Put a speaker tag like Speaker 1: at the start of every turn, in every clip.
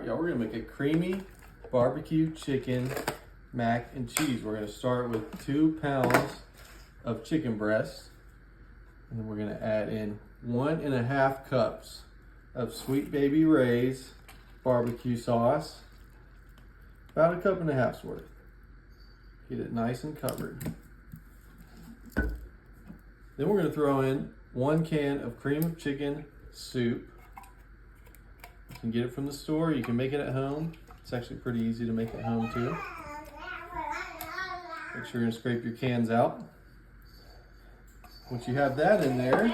Speaker 1: right, y'all, we're gonna make a creamy barbecue chicken mac and cheese. We're gonna start with 2 pounds of chicken breast, and then we're gonna add in 1.5 cups of Sweet Baby Ray's barbecue sauce, about 1.5 cups worth. Get it nice and covered. Then we're gonna throw in 1 can of cream of chicken soup. You can get it from the store, you can make it at home. It's actually pretty easy to make at home too. Make sure you're gonna scrape your cans out. Once you have that in there,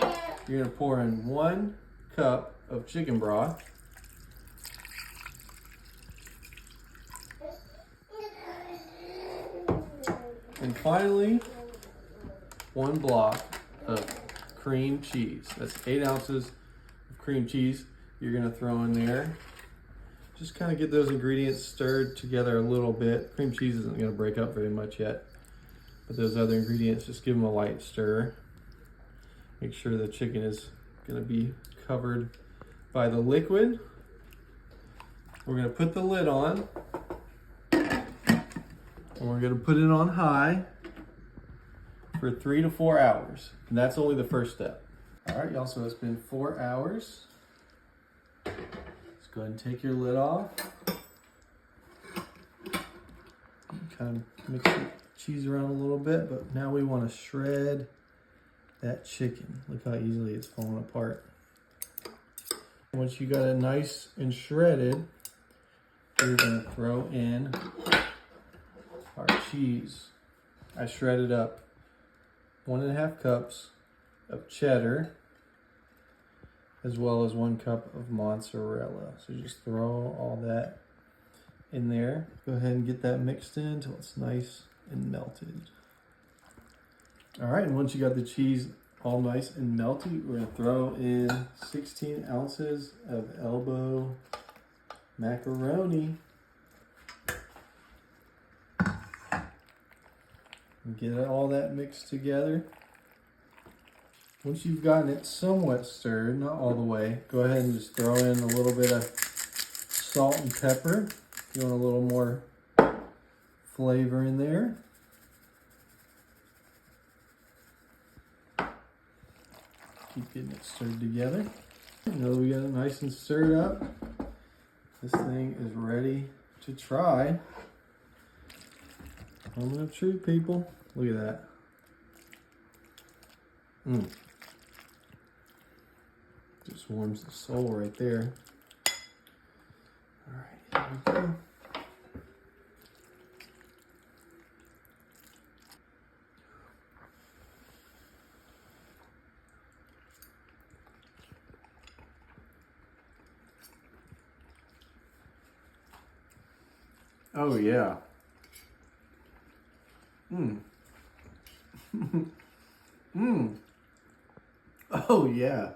Speaker 1: you're gonna pour in 1 cup of chicken broth. And finally, 1 block of cream cheese. That's 8 ounces of cream cheese you're gonna throw in there. Just kind of get those ingredients stirred together a little bit. Cream cheese isn't gonna break up very much yet, but those other ingredients, just give them a light stir. Make sure the chicken is gonna be covered by the liquid. We're gonna put the lid on, and we're gonna put it on high for 3 to 4 hours. And that's only the first step. All right, y'all, so it's been 4 hours. Let's go ahead and take your lid off. Kind of mix the cheese around a little bit, but now we want to shred that chicken. Look how easily it's falling apart. Once you got it nice and shredded, you're gonna throw in our cheese. I shredded up 1.5 cups of cheddar, as well as 1 cup of mozzarella. So just throw all that in there. Go ahead and get that mixed in until it's nice and melted. All right, and once you got the cheese all nice and melty, we're gonna throw in 16 ounces of elbow macaroni. And get all that mixed together. Once you've gotten it somewhat stirred, not all the way, go ahead and just throw in a little bit of salt and pepper. If you want a little more flavor in there. Keep getting it stirred together. Now that we got it nice and stirred up, this thing is ready to try. Moment of truth, people. Look at that. Just warms the soul right there. All right, here we go. Oh yeah. Oh yeah.